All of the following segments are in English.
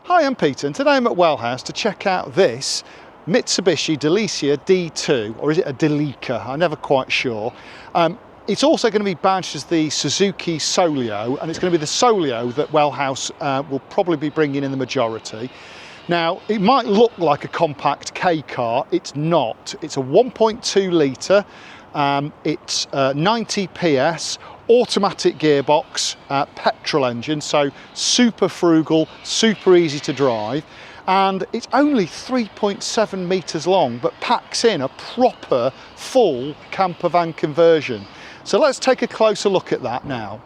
Hi, I'm Peter and today I'm at Wellhouse to check out this Mitsubishi D2, or is it a Delica? I'm never quite sure. It's also going to be badged as the Suzuki Solio, and it's going to be the Solio that Wellhouse will probably be bringing in the majority. Now, it might look like a compact K car, it's not. It's a 1.2 litre, it's 90 PS, automatic gearbox, petrol engine, so super frugal, super easy to drive, and it's only 3.7 metres long, but packs in a proper full camper van conversion. So let's take a closer look at that now.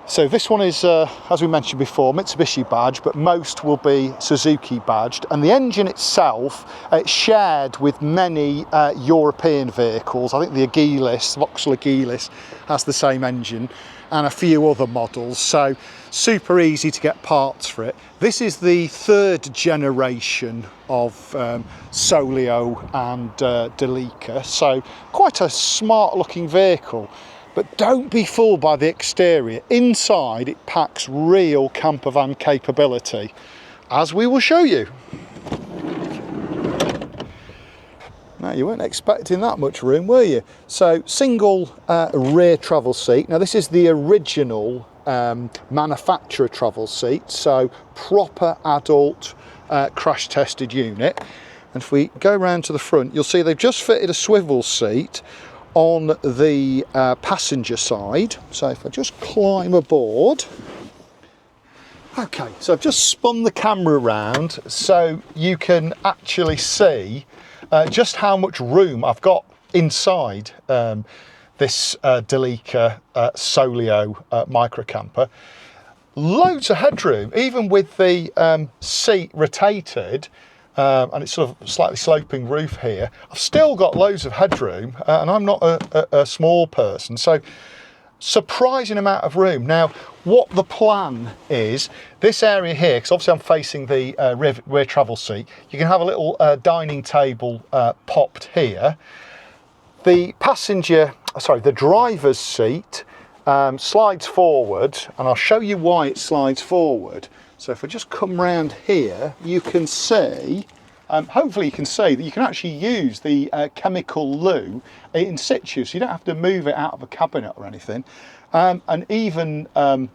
So this one is, as we mentioned before, Mitsubishi badged, but most will be Suzuki badged. And the engine itself, it's shared with many European vehicles. I think the Agilis, Vauxhall Agilis, has the same engine, and a few other models. So super easy to get parts for it. This is the third generation of Solio and Delica, so quite a smart looking vehicle. But don't be fooled by the exterior. Inside it packs real camper van capability, as we will show you. Now, you weren't expecting that much room, were you? So single rear travel seat. Now this is the original manufacturer travel seat, so proper adult crash tested unit. And if we go round to the front, you'll see they've just fitted a swivel seat on the passenger side. So if I just climb aboard. Okay, so I've just spun the camera around so you can actually see just how much room I've got inside this Delica Solio micro camper. Loads of headroom, even with the seat rotated. And it's sort of slightly sloping roof here. I've still got loads of headroom, and I'm not a small person, so surprising amount of room. Now, what the plan is, this area here, because obviously I'm facing the rear travel seat, you can have a little dining table popped here. The driver's seat slides forward, and I'll show you why it slides forward. So if I just come round here, you can see, hopefully you can see that you can actually use the chemical loo in situ, so you don't have to move it out of a cabinet or anything. And even, I'm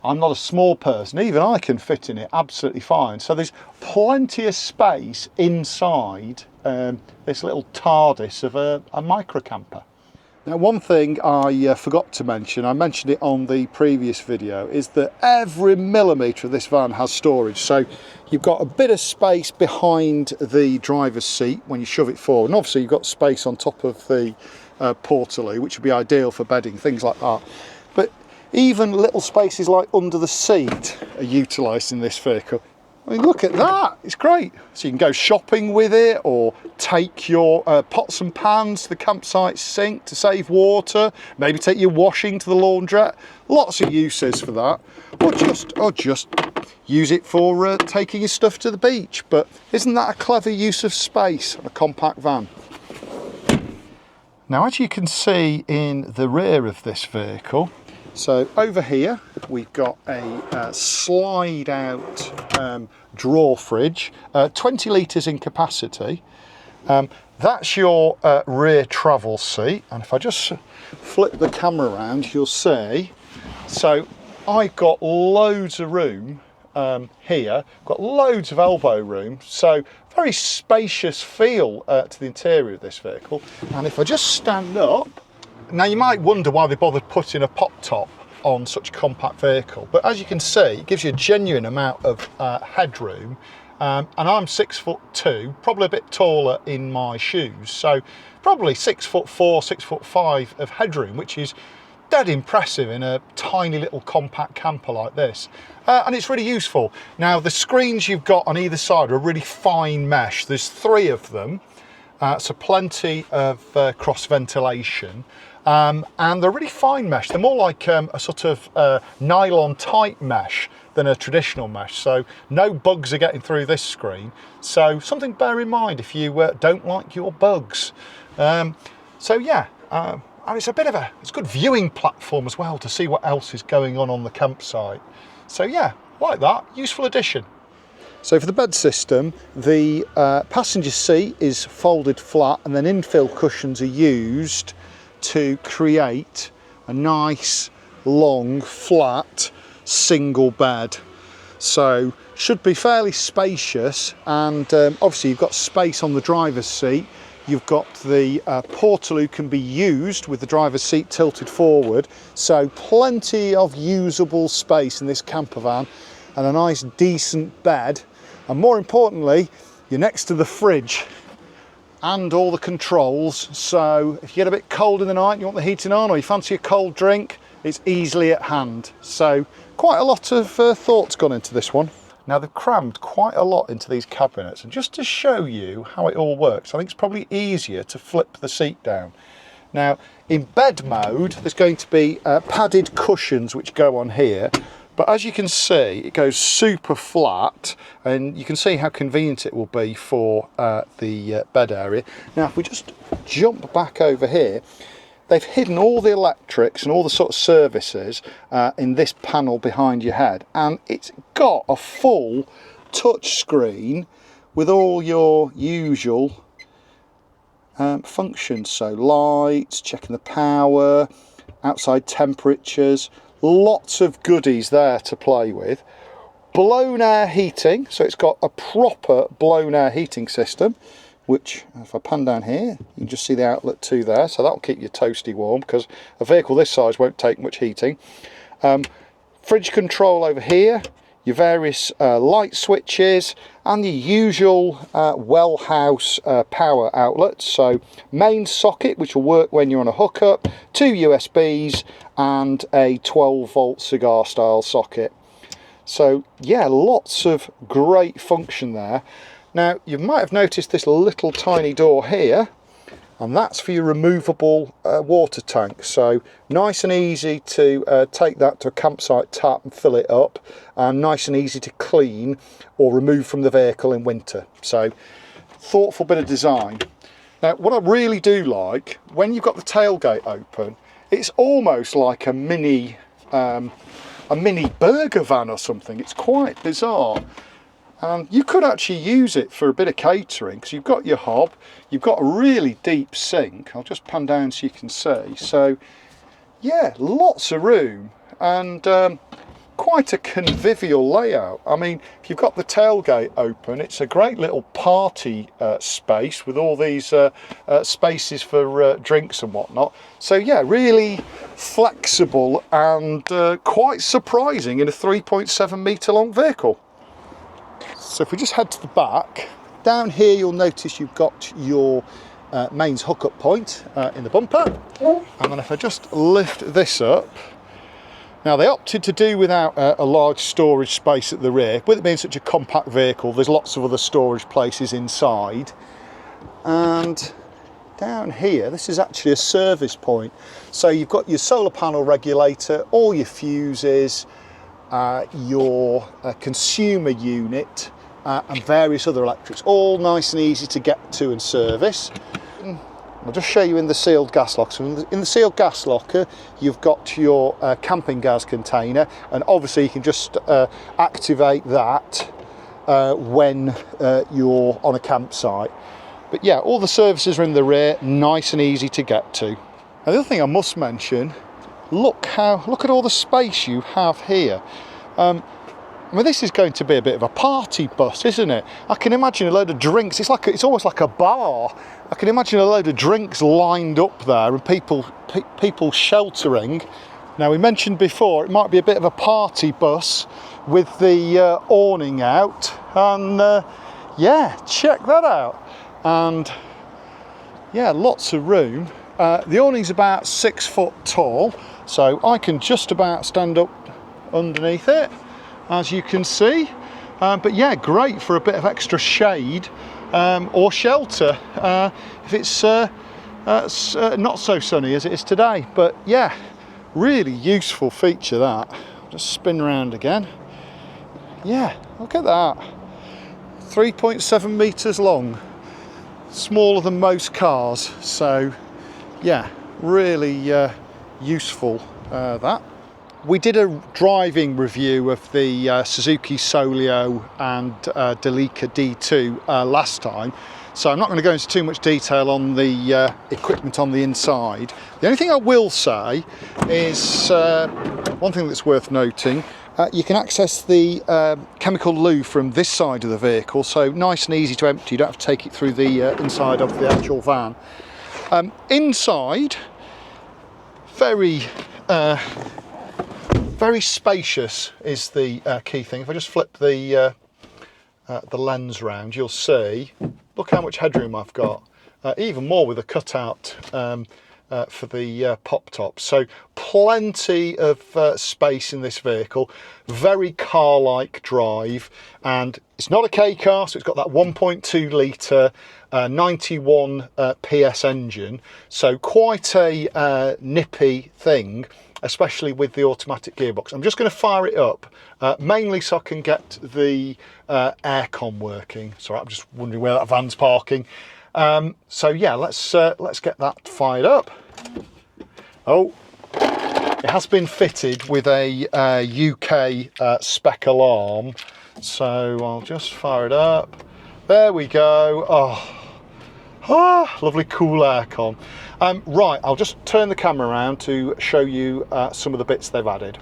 not a small person, even I can fit in it absolutely fine. So there's plenty of space inside this little TARDIS of a micro camper. Now, one thing I forgot to mention, I mentioned it on the previous video, is that every millimetre of this van has storage. So you've got a bit of space behind the driver's seat when you shove it forward. And obviously you've got space on top of the portaloo, which would be ideal for bedding, things like that. But even little spaces like under the seat are utilised in this vehicle. I mean, look at that, it's great. So you can go shopping with it, or take your pots and pans to the campsite sink to save water, maybe take your washing to the laundrette. Lots of uses for that. Or just use it for taking your stuff to the beach. But isn't that a clever use of space on a compact van? Now, as you can see in the rear of this vehicle, so over here we've got a slide out drawer fridge, 20 litres in capacity. That's your rear travel seat, and if I just flip the camera around, you'll see, so I've got loads of room here, got loads of elbow room, so very spacious feel to the interior of this vehicle. And if I just stand up, now you might wonder why they bothered putting a pop top on such a compact vehicle, but as you can see, it gives you a genuine amount of headroom, and I'm 6'2", probably a bit taller in my shoes, so probably 6'4", 6'5" of headroom, which is dead impressive in a tiny little compact camper like this. And it's really useful. Now, the screens you've got on either side are really fine mesh. There's 3 of them, so plenty of cross ventilation. And they're really fine mesh. They're more like a sort of nylon tight mesh than a traditional mesh. So no bugs are getting through this screen. So something to bear in mind if you don't like your bugs. So yeah, and it's a good viewing platform as well to see what else is going on the campsite. So yeah, like that, useful addition. So for the bed system, the passenger seat is folded flat, and then infill cushions are used to create a nice, long, flat, single bed. So should be fairly spacious, and obviously you've got space on the driver's seat. You've got the portaloo can be used with the driver's seat tilted forward, so plenty of usable space in this camper van, and a nice decent bed. And more importantly, you're next to the fridge and all the controls, so if you get a bit cold in the night and you want the heating on, or you fancy a cold drink, it's easily at hand. So quite a lot of thought's gone into this one. Now they've crammed quite a lot into these cabinets, and just to show you how it all works, I think it's probably easier to flip the seat down. Now in bed mode, there's going to be padded cushions which go on here, but as you can see, it goes super flat, and you can see how convenient it will be for the bed area. Now if we just jump back over here, they've hidden all the electrics and all the sort of services in this panel behind your head, and it's got a full touch screen with all your usual functions. So lights, checking the power, outside temperatures, lots of goodies there to play with. Blown air heating, so it's got a proper blown air heating system, which if I pan down here, you can just see the outlet to there, so that'll keep you toasty warm, because a vehicle this size won't take much heating. Fridge control over here, your various light switches, and the usual well house power outlets. So main socket, which will work when you're on a hookup, 2 USBs, and a 12 volt cigar style socket. So yeah, lots of great function there. Now you might have noticed this little tiny door here, and that's for your removable water tank. So nice and easy to take that to a campsite tap and fill it up, and nice and easy to clean or remove from the vehicle in winter. So thoughtful bit of design. Now what I really do like, when you've got the tailgate open, it's almost like a mini burger van or something. It's quite bizarre. And you could actually use it for a bit of catering, because you've got your hob, you've got a really deep sink. I'll just pan down so you can see. So yeah, lots of room, and quite a convivial layout. I mean, if you've got the tailgate open, it's a great little party space with all these spaces for drinks and whatnot. So yeah, really flexible and quite surprising in a 3.7 metre long vehicle. So if we just head to the back, down here you'll notice you've got your mains hookup point in the bumper. And then if I just lift this up, now they opted to do without a large storage space at the rear. With it being such a compact vehicle, there's lots of other storage places inside. And down here, this is actually a service point. So you've got your solar panel regulator, all your fuses, your consumer unit, and various other electrics, all nice and easy to get to and service. I'll just show you in the sealed gas locker. So in the sealed gas locker, you've got your camping gas container, and obviously you can just activate that when you're on a campsite. But yeah, all the services are in the rear, nice and easy to get to. Now, the other thing I must mention, look at all the space you have here. I mean, this is going to be a bit of a party bus, isn't it? I can imagine a load of drinks. It's almost like a bar. I can imagine a load of drinks lined up there, and people sheltering. Now, we mentioned before it might be a bit of a party bus with the awning out, and yeah, check that out. And yeah, lots of room. The awning's about 6 foot tall, so I can just about stand up underneath it, as you can see. But yeah, great for a bit of extra shade or shelter if it's not so sunny as it is today. But yeah, really useful feature that. Just spin around again. Yeah, look at that. 3.7 metres long, smaller than most cars. So yeah, really useful that. We did a driving review of the Suzuki Solio and Delica D2 last time, so I'm not going to go into too much detail on the equipment on the inside. The only thing I will say is one thing that's worth noting. You can access the chemical loo from this side of the vehicle, so nice and easy to empty. You don't have to take it through the inside of the actual van. Inside, very spacious is the key thing. If I just flip the lens round, you'll see, look how much headroom I've got. Even more with a cutout for the pop top. So plenty of space in this vehicle. Very car-like drive, and it's not a K car, so it's got that 1.2 litre 91 PS engine. So quite a nippy thing, especially with the automatic gearbox. I'm just going to fire it up, mainly so I can get the aircon working. Sorry, I'm just wondering where that van's parking. So yeah, let's get that fired up. Oh, it has been fitted with a UK spec alarm, so I'll just fire it up. There we go. Oh, lovely cool aircon. Right, I'll just turn the camera around to show you some of the bits they've added.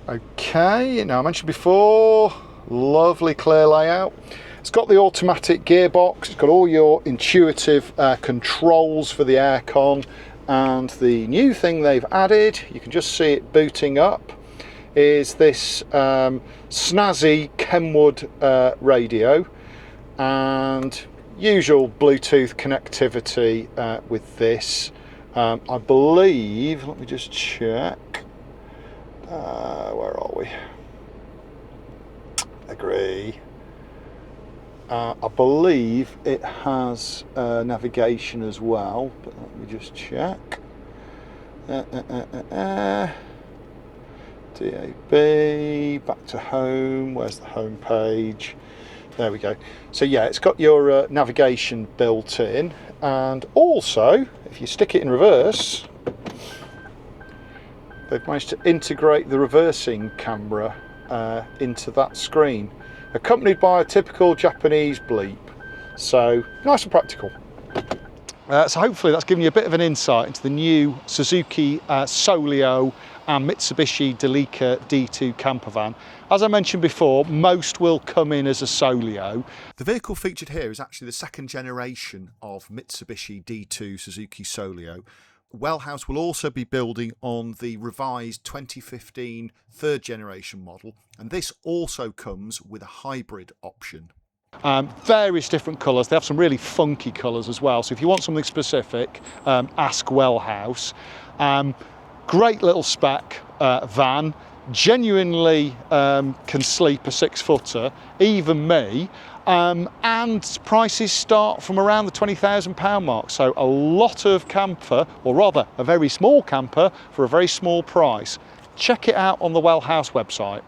Okay, now I mentioned before, lovely clear layout. It's got the automatic gearbox, it's got all your intuitive controls for the aircon, and the new thing they've added, you can just see it booting up, is this snazzy Kenwood radio, and usual Bluetooth connectivity with this. I believe, let me just check, where are we? Agree. I believe it has navigation as well, but let me just check. DAB, back to home, where's the home page? There we go. So yeah, it's got your navigation built in, and also, if you stick it in reverse, they've managed to integrate the reversing camera into that screen, accompanied by a typical Japanese bleep. So nice and practical. So hopefully that's given you a bit of an insight into the new Suzuki Solio and Mitsubishi Delica D2 camper van. As I mentioned before, most will come in as a Solio. The vehicle featured here is actually the second generation of Mitsubishi D2 Suzuki Solio. Wellhouse will also be building on the revised 2015 third generation model, and this also comes with a hybrid option. Various different colours. They have some really funky colours as well, so if you want something specific, ask Wellhouse. Great little spec van, genuinely can sleep a 6-footer, even me. And prices start from around the £20,000 mark, so a lot of camper, or rather a very small camper for a very small price. Check it out on the Wellhouse website.